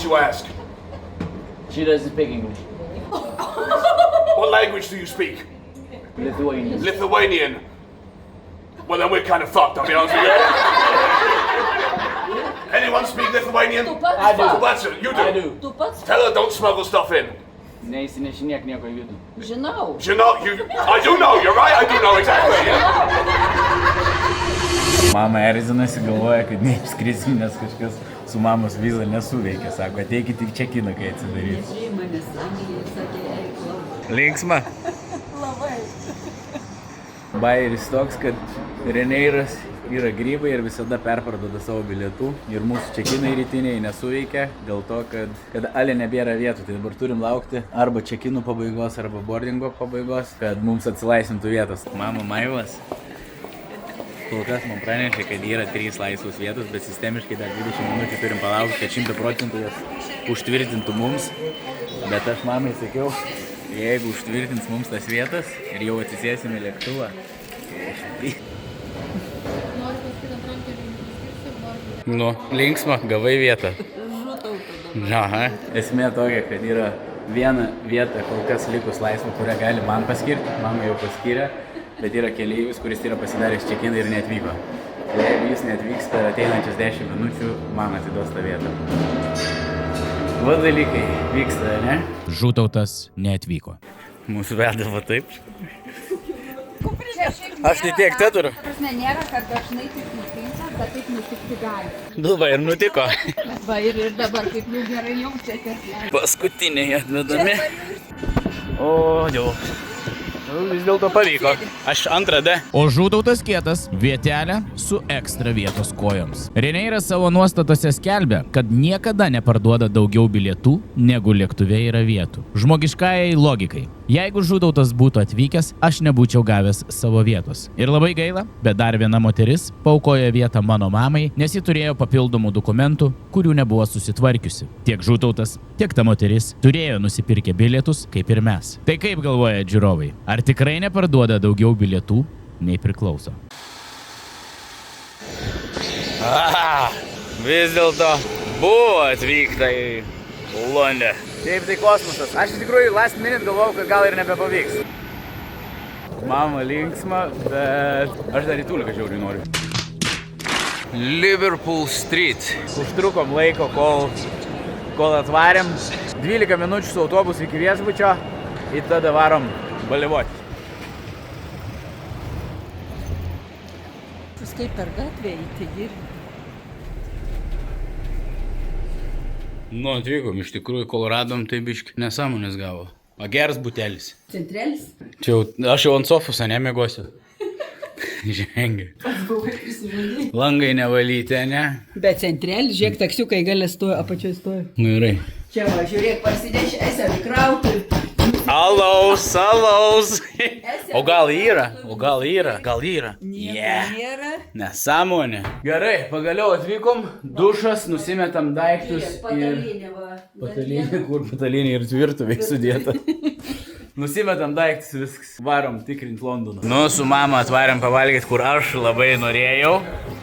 You ask. She doesn't speak English. What language do you speak? Lithuanian. Lithuanian. Well, then we're kind of fucked, I'll be honest with you. Anyone speak Lithuanian? I do. That's it, you do. I do. Tu pats Tell her don't smuggle stuff in. Neįsinešinėk nieko į vidų. žinau. You know, I do know, you're right, I do know exactly, yeah. Mama erzinasi, galvoja, kad neišskrisim, nes kažkas su mamos viza nesuveikia. Sako, ateikit tik čekiną, kai atsidarys. Nežiai manęs Anglijai sakė, eikla. Linksma. Labai. Bairis toks, kad Reneiras yra grybai ir visada perparduoda savo bilietų. Ir mūsų čekinai rytiniai nesuveikia dėl to, kad ale nebėra vietų. Tai dabar turim laukti arba čekinų pabaigos, arba boardingo pabaigos, kad mums atsilaisvintų vietos. Mama Maivas. Kol kas man pranešė, kad yra 3 laisvos vietos, bet sistemiškai dar 20 minučių turim palaukti, kad 100% jas užtvirtintų mums. Bet aš mamai sakiau, jeigu užtvirtins mums tas vietas ir jau atsisėsime lėktuvą, nu, linksma, gavai vietą. Aha. Esmė tokia, kad yra viena vieta kol kas likus laisva, kurią gali man paskirti, mama jau paskyrė, bet yra keleivis, kuris yra pasidaręs čekiną ir neatvyko. Jeigu jis neatvyks per ateinančias 10 minučių, man atiduos tą vietą. Va dalykai vyksta, ne? Žūtautas neatvyko. Mūsų veda va taip. Aš tai tiek te turiu. Prasme, nėra, kad dažnai taip nutinka, bet taip nutikti gali. Nu va ir nutiko. Va ir dabar kaip jau gerai jaučiatės. Paskutiniai atvedami. O, jau. Vis dėlto pavyko. Aš antrą D. O Žūtautas kietas vietelė su ekstra vietos kojoms. Reneiras savo nuostatose skelbia, kad niekada neparduoda daugiau bilietų, negu lėktuve yra vietų. Žmogiškajai logikai. Jeigu Žūtautas būtų atvykęs, aš nebūčiau gavęs savo vietos. Ir labai gaila, bet dar viena moteris paaukojo vietą mano mamai, nes ji turėjo papildomų dokumentų, kurių nebuvo susitvarkiusi. Tiek Žūtautas, tiek ta moteris turėjo nusipirkę bilietus, kaip ir mes. Tai kaip galvoja žiūrovai? Ar tikrai neparduoda daugiau bilietų, nei priklauso? Vis dėlto buvo atvykta į Londę. Taip, tai kosmosas. Aš iš tikrųjų last minute galvojau, kad gal ir nebepavyks. Mama linksma, bet aš dar į Tuliką žiauriai noriu. Liverpool Street. Užtrukom laiko, kol atvarėm. 12 minučių su autobusu iki viešbučio ir tada varom balivuoti. Kaip per gatvę įti dirbi. Nu, atvykom, iš tikrųjų, kol radom, tai biški nesąmonės gavo. O geras butelis. Centrelis? Čia jau, aš jau ant sofos nemėgosiu. Žengia. Pats buvai prisižadėjai. Langai nevalyti, ne? Bet centrelis, žiūrėk, taksiukai galė stoja, apačioj stoja. Nu, gerai. Čia va, žiūrėk, pasidėši, esi avikrauti. Alaus. O gal yra? Gal yra? Nėra. Nesąmonė. Gerai, pagaliau atvykom, dušas, nusimetam daiktus ir... Patalinė va. Patalinė, kur patalinė ir tvirtuviai sudėta. Nusimetam daiktus, viskas. Varom tikrint Londoną. Nu, su mama atvarėm pavalgyti, kur aš labai norėjau.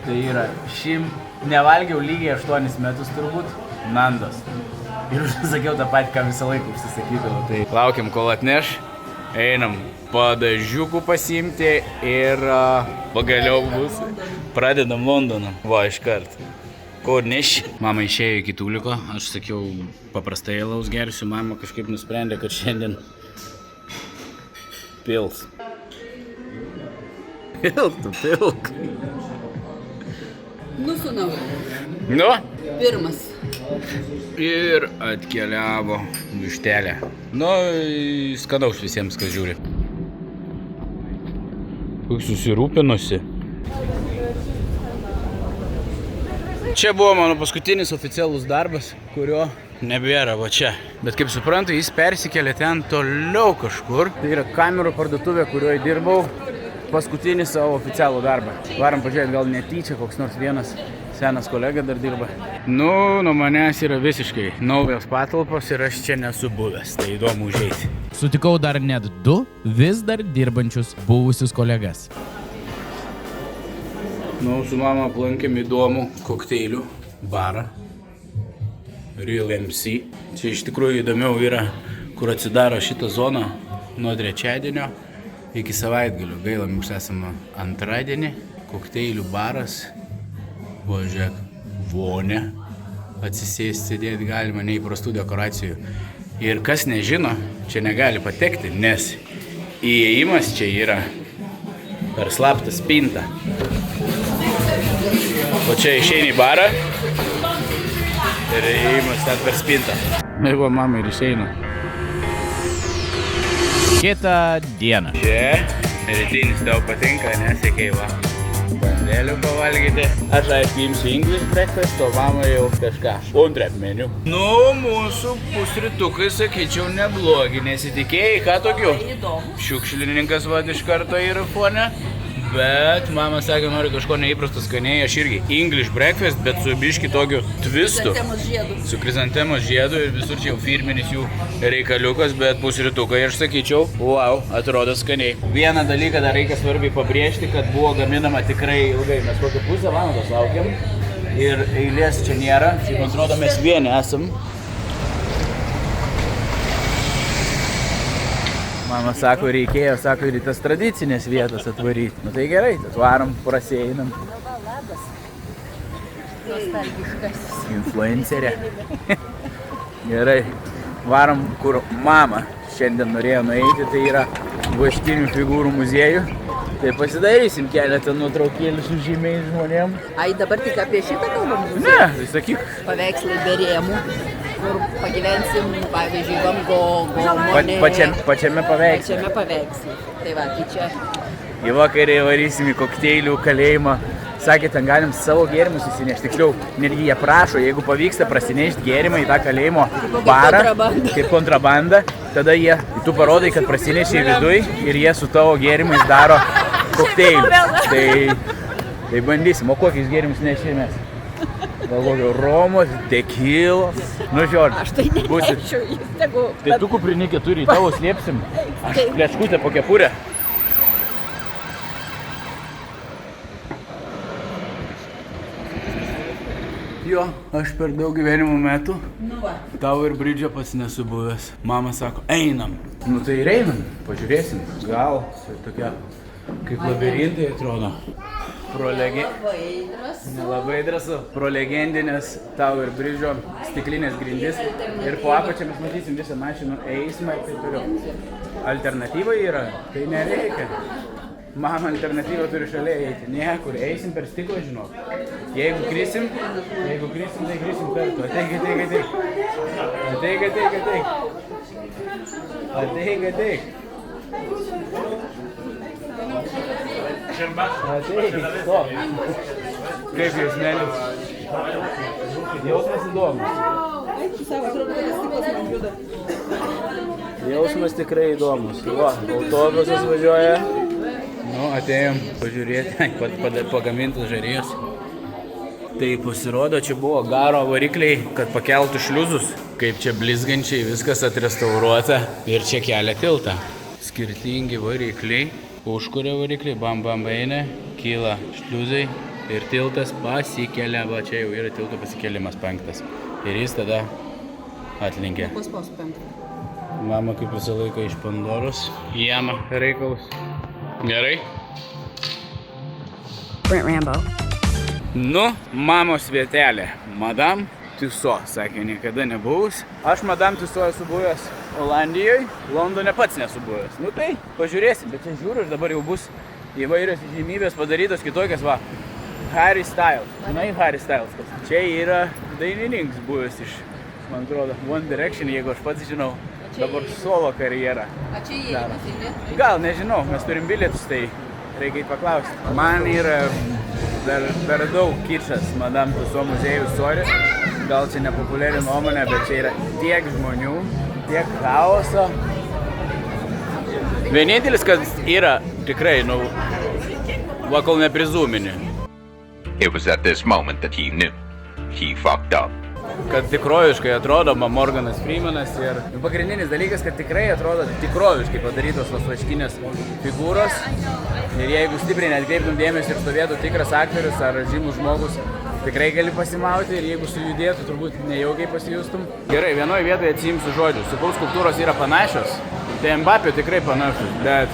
Tai yra, nevalgiau lygiai 8 metus turbūt, Nandos. Ir sakiau tą patį, ką visą laiką užsisakydavau. Tai laukiam, kol atneš. Einam padažiukų pasiimti ir pagaliau bus. Pradedam Londoną. Va, iškart. Ko neši? Mama išėjo iki Tuliko. Aš sakiau, paprastai alaus gersiu. Mama kažkaip nusprendė, kad šiandien pils. Pilk. Nu, sunau. Nu? Pirmas. Ir atkeliavo vištelė. Nu, skanaus visiems, kas žiūri. Koks susirūpinusi. Čia buvo mano paskutinis oficialus darbas, kurio nebėra va čia. Bet kaip suprantu, jis persikėlė ten toliau kažkur. Tai yra kamerų parduotuvė, kurioje dirbau paskutinį savo oficialų darbą. Varom pažiūrėti, gal netyčia koks nors vienas senas kolega dar dirba. Nu, nuo manęs yra visiškai naujos patalpos ir aš čia nesu buvęs. Tai įdomu užeiti. Sutikau dar net 2 vis dar dirbančius buvusius kolegas. Nu, su mama aplankėm įdomų kokteilių barą. Real MC. Čia iš tikrųjų įdomiau yra, kur atsidaro šitą zoną nuo trečiadienio iki savaitgalių. Gaila, mes esame antradienį, kokteilių baras, žiūrėk, vonė, atsisėsti, sėdėti galima, neįprastų dekoracijų. Ir kas nežino, čia negali patekti, nes įėjimas čia yra per slaptą spintą. O čia išeini į barą ir įėjimas ten per spintą. Ir va, mama ir išeina. Kitą dieną. Čia rytinis tau patinka, nesiekiai va. Bandėlių pavalgyti. Aš aišku imsiu English breakfast, o mama jau kažką. Untrep meniu. Nu, mūsų pusrytukai, sakyčiau, neblogi. Nesitikėjai, ką tokiu? Šiukšlininkas va iš karto yra fone. Bet mama sakė, nori kažko neįprasto skaniai, aš irgi English breakfast, bet su biški tokiu twistu. Su krizantemos žiedu ir visur čia jau firminis jų reikaliukas, bet pusrytukai aš sakyčiau, wow, atrodo skaniai. Vieną dalyką dar reikia svarbiai pabrėžti, kad buvo gaminama tikrai ilgai. Mes kokią pusę valandos laukiam ir eilės čia nėra. Šiaip atrodo, mes vieni esam. Mama sako, reikėjo, sako, ir į tas tradicinės vietas atvaryti. Nu tai gerai, atvarom, prasieinam. Labas. Nostalgiškasis. Influencerė. Gerai, varom, kur mama šiandien norėjo nueiti, tai yra vaštinių figūrų muziejų. Tai pasidarysim keletą nuotraukėlių su žymiais žmonėm. Ai, dabar tik apie šitą kalbam? Ne, tai sakyk. Paveikslai be rėmų, kur pagyvensim, pavyzdžiui, Van Gogho, Monet. Pačiame paveiksle. Pačiame paveiksle. Tai va, tai čia. Į vakarį varysim į kokteilių kalėjimą. Sakė, ten galim savo gėrimus įsinešti. Tiksliau, netgi jie prašo, jeigu pavyksta prasinešti gėrimą į tą kalėjimo barą, kaip kontrabandą, tada tu parodai, kad prasinešė į viduj ir jie su tavo gėrimais daro kokteilius. Tai bandysim. O kokiais gėrimus nešėmės? Gal kokio romos, tekilos. Nu, žiūrėk. Aš tai nenešiu, jis tegu. Tai tu kuprinikė turi, tavo slėpsim. Aš plečkutę po kepurę. Jo, aš per daug gyvenimo metų tau ir bridžio pats nesu buvęs. Mama sako, einam. Nu tai ir einam, pažiūrėsim. Gal tokia kaip labirintai atrodo. Nelabai drąsu. Pro legendinės tau ir bridžio stiklinės grindis. Ir po apačią mes matysim visą mašinų eismą ir taip toliau. Alternatyva yra, tai nereikia. Mama alternatyvą turi šalia eiti. Niekur, eisim per stiklą, žinok. Jeigu krisim, tai krisim kartu. Ateik. Stop. Kaip jūs melis? Jausmas įdomus. Jausmas tikrai įdomus. Va, autobusas važiuoja. Nu, atėjom pažiūrėti pagamintus žarijus. Tai pasirodo, čia buvo garo varikliai, kad pakeltų šliuzus. Kaip čia blizgančiai, viskas atrestauruota. Ir čia kelia tiltą. Skirtingi varikliai. Užkuria varikliai, bam eina, kyla šliuzai ir tiltas pasikelia. Va, čia jau yra tilto pasikelimas 5. Ir jis tada atlinkė. Mama kaip visą laiką iš Pandoros. Jama reikalus. Gerai? Brent Rambo. Nu, mamos vietelė. Madame Tussauds, sakė, niekada nebuvus. Aš Madame Tussauds esu buvęs Olandijoje, Londone pats nesu buvęs. Nu tai, pažiūrėsim, bet čia žiūriu ir dabar jau bus įvairios įžymybės padarytos kitokias, va. Harry Styles. Žinai, Harry Styles, kas? Čia yra dainininkas buvęs iš, man atrodo, One Direction, jeigu aš pats žinau. Dabar solo karjerą. A čia įėjimas, ne? Gal, nežinau, mes turim bilietus, tai reikia paklausti. Man yra dar daug kičas Madame Tussauds muziejus, sorry. Gal čia nepopuliari nuomonė, bet čia yra tiek žmonių, tiek chaoso. Vienintelis, kad yra tikrai, nu, va kol neprizūmini. It was at this moment that he knew. He fucked up. Kad tikroviškai atrodo Morganas Freemanas ir pagrindinis dalykas, kad tikrai atrodo tikroviškai padarytos tos vaškinės figūros. Ir jeigu stipriai neatkreiptum dėmesį ir stovėtų tikras aktorius ar žymus žmogus, tikrai gali pasimauti ir jeigu sujudėtų, turbūt nejaukiai pasijustum. Gerai, vienoje vietoje atsiimsiu žodžius. Sakau, skulptūros yra panašios, tai Mbappé tikrai panašus, bet...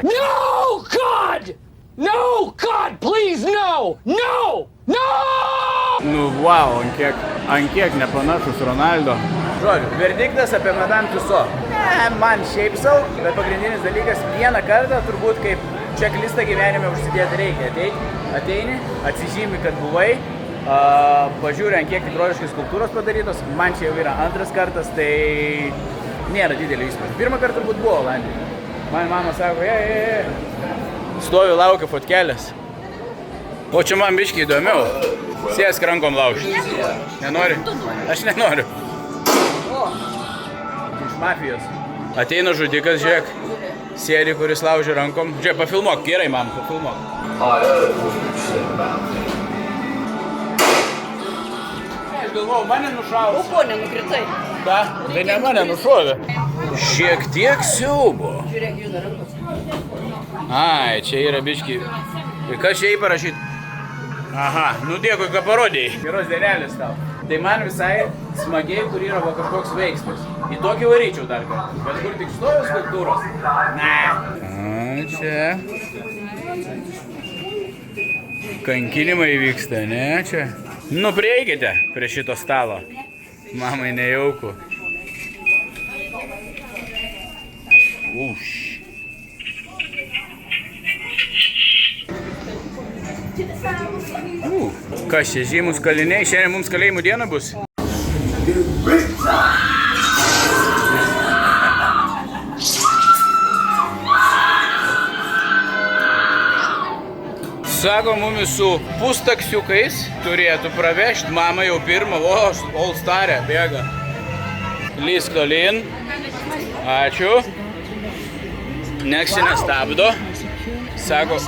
No, God! No, God, please, no! No! No! Nu, wow, ant kiek nepanašus Ronaldo. Žodžiu, verdiktas apie Madame Tussauds. Ne, man šiaip sau, bet pagrindinis dalykas, vieną kartą turbūt kaip čeklistą gyvenime užsidėti reikia. Ateini, atsižymi, kad buvai, pažiūri, ant kiek tikroviškai skulptūros padarytos. Man čia jau yra antras kartas, tai nėra didelio įspūdžio. Pirmą kartą turbūt buvo Olandijai. Man mama sako, stoviu, laukiu fotkelės. O čia man biškiai įdomiau. Sėsk rankom laužyti. Nenori? Aš nenoriu. Iš mafijos. Ateina žudikas, žiūrėk. Sėdi, kuris laužia rankom. Žiūrėk, pafilmuok. Gerai, mam, pafilmuok. Aš galvojau, mane nušaus. O ko nenukritai? Da, tai ne mane nušovė. Šiek tiek siaubo. Žiūrėk, juda rankos. Ai, čia yra biški. Ir kas čia įparašyt? Aha, nu dėkui, ką parodėjai. Geros dienelės tau. Tai man visai smagiai, kur yra kažkoks veiksmas. Į tokį varyčiau dar kartą. Bet kur tik stovi skulptūros? Ne. Čia. Kankinimai vyksta, ne čia? Nu, prieikite prie šito stalo. Mamai nejauku. Uš. Kas čia, žymus kaliniai? Šiandien mums kalėjimų diena bus. Sako, mumis su pustaksiukais turėtų pravežti. Mama jau pirmą, All Star'e bėga. Lysk tolyn. Ačiū. Nieks čia nestabdo. Sako,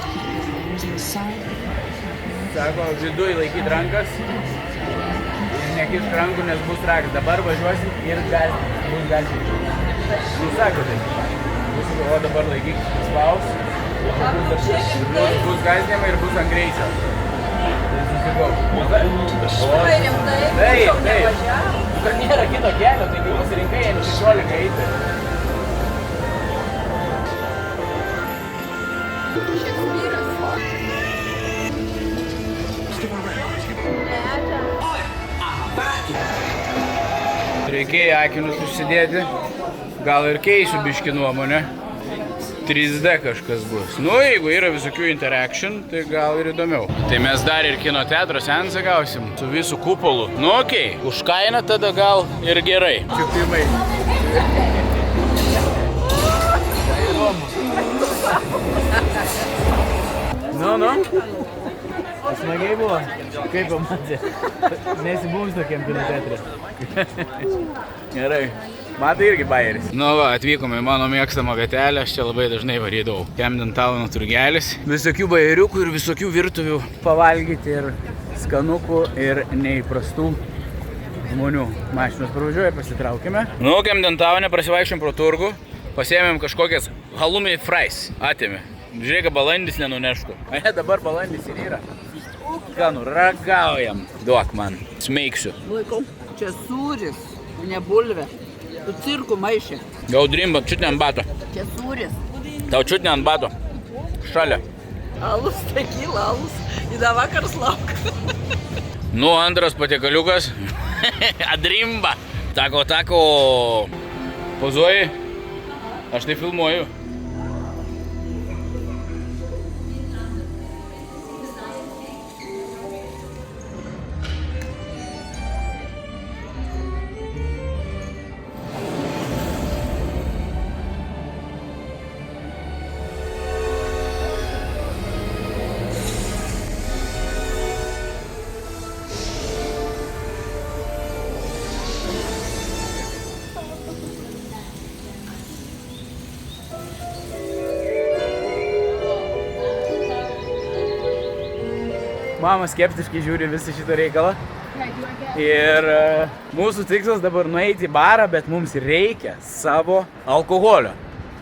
viduj laikyt rankas ir nekišk rankų, nes bus rakas. Dabar važiuosim ir bus gąsdinti. Nu, sako tai. O dabar laikyk spaus. Bus gąsdinimai ir bus ant greičio. Tai susigau. Tikrai rimtai? Taip. Kad nėra kito kelio, tai kai pasirinkai, jeigu 16 eiti. Reikėjo akinus užsidėti, gal ir keisiu biškį nuomonę. 3D kažkas bus. Nu, jeigu yra visokių interaction, tai gal ir įdomiau. Tai mes dar ir kino teatro seansą gausim su visų kupolu. Nu, okei, už kainą tada gal ir gerai. Čiupimai. Nu. Smagiai buvo. Kaip pamatė? Nesibuvus tokiam kino teatre. Gerai. Matai irgi bajeris. Nu va, atvykome į mano mėgstamą vietelę. Aš čia labai dažnai varydavau. Camden Town turgelis. Visokių bajeriukų ir visokių virtuvių pavalgyti ir skanukų ir neįprastų žmonių. Mašinos pravažiuoja, pasitraukime. Nu, Camden Town'e prasivaikščiom pro turgų. Pasiėmėm kažkokias halloumi fries. Atėmė. Žiūrėk, balandis nenuneštų. Dabar balandis ir yra. Skanu, ragaujam. Duok man. Smeiksiu. Laikau, čia sūris, ne bulvė. Tu cirkų maišė. Jau drimba, čiut ne ant bato. Čia sūris. Tau čiut ne ant bato. Šalia. Alus, tekila, alus. I da vakars lauk. Nu, antras patiekaliukas. Adrimba. Tako. Pozuoji. Aš tai filmuoju. Mama skeptiškai žiūri visą šitą reikalą. Ir mūsų tikslas dabar nueiti į barą, bet mums reikia savo alkoholio.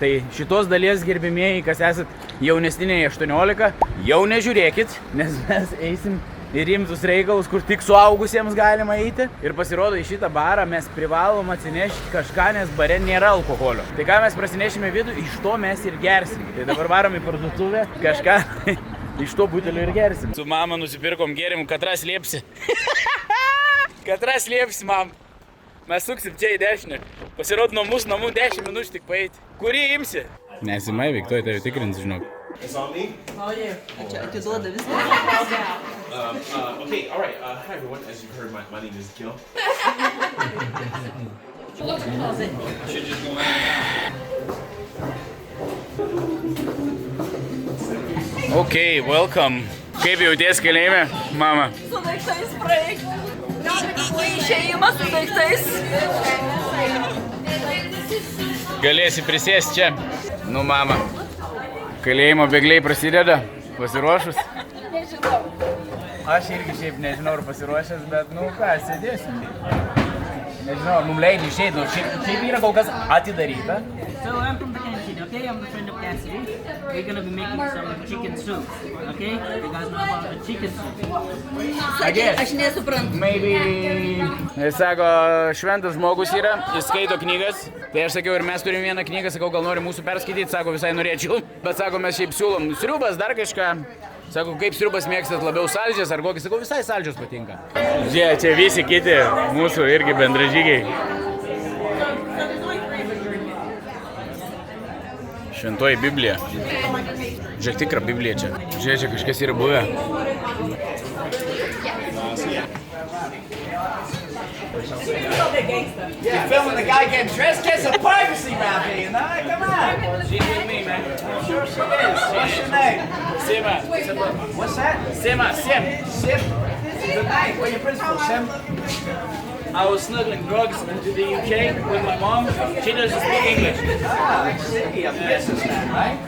Tai šitos dalies gerbimieji, kas esat jaunesni nei 18, jau nežiūrėkit, nes mes eisim į rimtus reikalus, kur tik suaugusiems galima eiti. Ir pasirodo, į šitą barą mes privalom atsinešti kažką, nes bare nėra alkoholio. Tai ką mes prasinešime vidų, iš to mes ir gersim. Tai dabar varom į parduotuvę, kažką iš to butelio ir gersim. Su mama nusipirkom gėrimų, Katras liepsi. Katras liepsi, mam. Mes suksim čia į dešinę. Pasirodo, nuo mūsų namų 10 minučių tik paeiti. Kurį imsi? Nesimai, Viktoj, tave tikrins, žinok. It's on me? Čia atiduoda viską. Okay, all right. Hi, everyone. As you've heard, my name is Gil. Okay, welcome. Kaip jauties kalėjime, mama? Su daiktais praeik. Išėjimas su daiktais. Galėsi prisėsti čia. Nu, mama. Kalėjimo bėgliai prasideda. Pasiruošus? Nežinau. Aš irgi šiaip nežinau, ar pasiruošęs, bet, nu ką, sėdėsim. Nežinau, mums leidžia išeiti, nu šiaip yra kol kas atidaryta. So I'm from the canteen, okay? I'm the friend of Cassidy. We're gonna be making some chicken soup, okay? You guys know about the chicken soup? I guess. Aš nesuprantu. Maybe... Jis sako, šventas žmogus yra, jis skaito knygas. Tai aš sakiau, ir mes turim vieną knygą, sakau, gal nori mūsų perskaityti, sako, visai norėčiau. Bet sako, mes šiaip siūlom sriubas, dar kažką. Sako, kaip sriubas mėgstat, labiau saldžias ar kokį, sakau, visai saldžios patinka. Žiūrėk, čia visi kiti mūsų irgi bendražygiai. Šventoji Biblija. Žiūrėk, tikra Biblija čia. Žiūrėk, čia kažkas yra buvę. You're filming the guy getting dressed? Get some privacy around here, you know? Come on. She's with me, man. Sure she is. What's your name? Sima. What's that? Sima, Sim. Sim. Good name. Where's your principal, Sim? I was smuggling drugs into the UK with my mom. She doesn't speak English. Ah, I see. A businessman, right?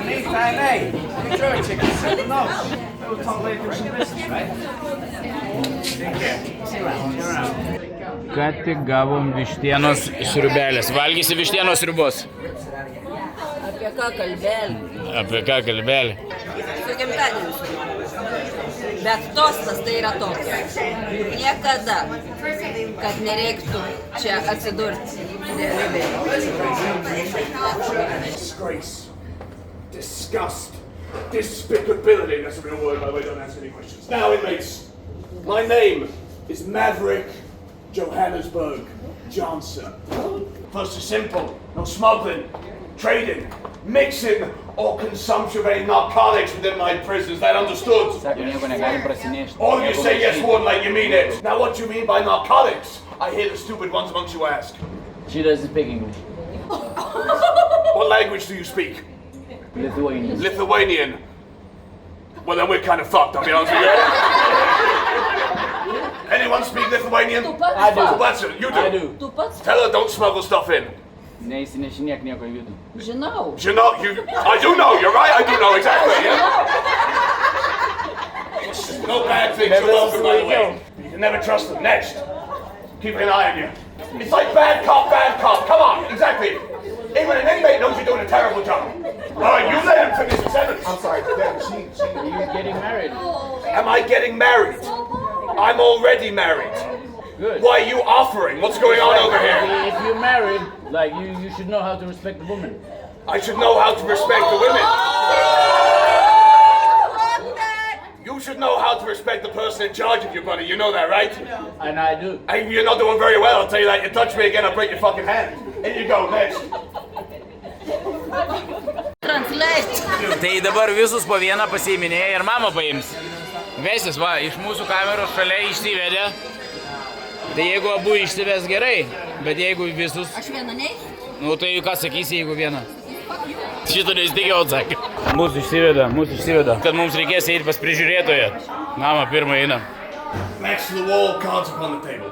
Me, hey. Let me draw a ticket. Sim, no. We'll talk later through some business, right? Take care. See you around. See you around. Ką tik gavom vištienos sriubelės. Valgysi vištienos sriubos? Apie ką kalbėlį? Apie ką kalbėlį? Su gimtadieniu. Bet tostas tai yra toks. Niekada, kad nereiktų čia atsidurti realybėje. Disgrace. Disgust. Despicability. That's a real word, by the way. Don't ask any questions. Now, inmates. My name is Maverick Johannesburg Johnson. First is simple. No smuggling, trading, mixing, or consumption of any narcotics within my prison. Is that understood? Sako, nieko negalim prasinešti. All you say yes one like you mean it. Now what do you mean by narcotics? I hear the stupid ones amongst you ask. She doesn't speak English. What language do you speak? Lithuanian. Lithuanian. Well then we're kind of fucked, I'll be honest with you. Anyone speak Lithuanian? I do. That's it, you do. I do. Tu pats Tell her don't smuggle stuff in. Neįsinešinėk nieko į vidų. žinau. You know, I do know, you're right, I do know exactly, yeah? No bad things are welcome, by the way. You can never trust them. Next. Keep an eye on you. It's like bad cop, come on, exactly. Even an inmate knows you're doing a terrible job. Alright, you let him finish the sentence. I'm sorry, You're getting married. Am I getting married? I'm already married. Good. Why are you offering? What's going on over here? If you're married, like you should know how to respect the woman. I should know how to respect the women. You should know how to respect the person in charge of you, buddy. You know that, right? And I do. Hey, you're not doing very well, I'll tell you that. You touch me again, I'll break your fucking hand. Here you go, next. Translate. Tai dabar visus po vieną pasiiminėja ir mama paims. Vesis, va, iš mūsų kameros šalia išsivedė. Tai jeigu abu išsives gerai, bet jeigu visus... Aš vieną neįsiu. Nu tai ką sakysi, jeigu vieną? Šito neįstikėjau atsakė. Mūsų išsiveda. Kad mums reikės eiti pas prižiūrėtoją. Mama pirmą eina. Backs to the wall, cards upon the table.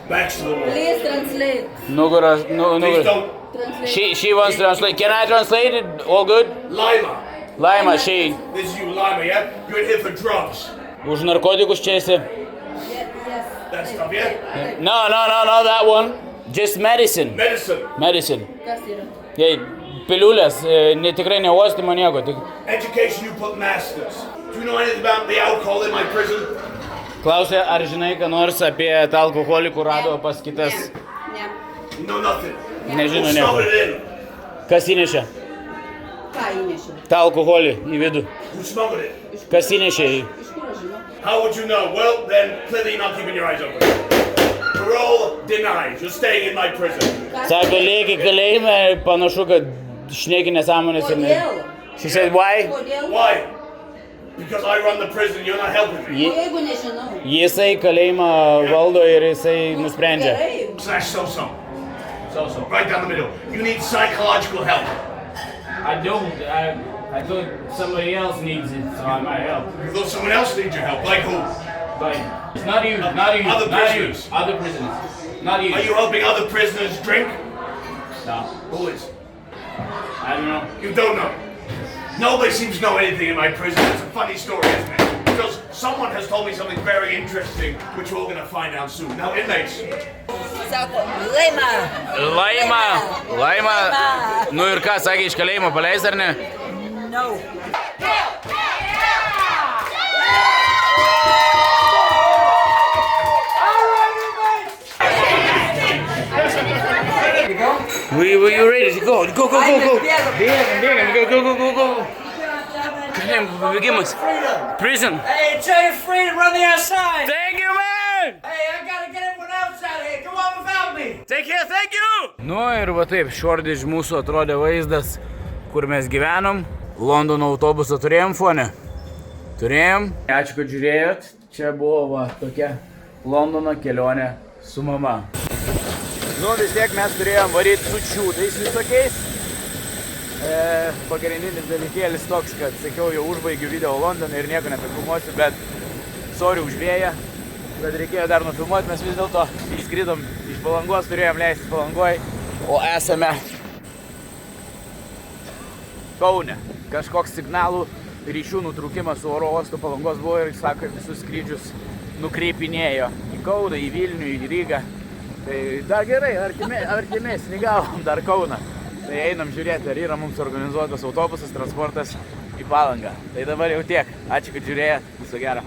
Backs to the wall. Please translate. Nugaras, Please nugaras. don't. Translate. She wants to translate. Can I translate it? All good? Lima. Laima, she. This is you, Lima, yeah? You're in here for drugs. Už narkotikus čia esi? Yes. That stuff, yeah? No, that one. Just medicine. Medicine. Medicine. Kas yra? Hey, piliulės, tikrai neuostymo nieko. Tik... Education, you put masters. Do you know anything about the alcohol in my prison? Klausė, ar žinai, ką nors apie tą alkoholį, kur rado pas kitas? Ne. You know nothing. Nežino Who nieko. smuggled it in? Kas įnešė? Ką įnešė? tą alkoholį į vidų. Who smuggled it? Kas įnešė jį? Iš kur aš žinau? How would you know? Well, then clearly you're not keeping your eyes open. Parole denied. You're staying in my prison. Sako, lieki kalėjime, panašu, kad šneki nesąmonės ir ne. Kodėl? She said, why? Kodėl? Why? Because I run the prison, you're not helping me. O jeigu nežinau? Jisai kalėjimą valdo ir jisai nusprendžia. Gerai. Slash so-so. So. Right down the middle. You need psychological help. I don't. I thought somebody else needs it, so I might help. You thought someone else needs your help. Like who? But it's not you, not you, Other not you. prisoners. Other prisoners. Not you. Are you helping other prisoners drink? No. Who is? I don't know. You don't know. Nobody seems to know anything in my prison. It's a funny story, isn't it? Because someone has told me something very interesting, which we're all going to find out soon. Now, inmates. Sako, laima. Laima. Nu ir ką, sakė, iš kalėjimo paleis ar ne? No. Were you ready to go? Go. Bėgam, go. Kalėjimo pabėgimas. Prison. Hey, tell your friend to run the outside. Thank you, man! Hey, I gotta get everyone outside here. Come on without me. Take care, thank you! Nu ir va taip, šordį iš mūsų atrodė vaizdas, kur mes gyvenom. Londono autobusą turėjom fone. Turėjom. Ačiū, kad žiūrėjot. Čia buvo va tokia Londono kelionė su mama. Nu vis tiek mes turėjom varyti su čiūtais visokiais. Pagrindinis dalykėlis toks, kad sakiau, jau užbaigiu video Londoną ir nieko nepafilmuosiu, bet sorry už vėją, bet reikėjo dar nufilmuoti, mes vis dėlto išskridom iš Palangos, turėjom leisti Palangoj, o esame Kaune. Kažkoks signalų ryšių nutraukimas su oro uostu Palangos buvo ir sako, visus skrydžius nukreipinėjo į Kauną, į Vilnių, į Rygą. Tai dar gerai, artimesnį gavom dar Kauną. Tai einam žiūrėti, ar yra mums organizuotas autobusas, transportas į Palangą. Tai dabar jau tiek. Ačiū, kad žiūrėjot. Viso gero.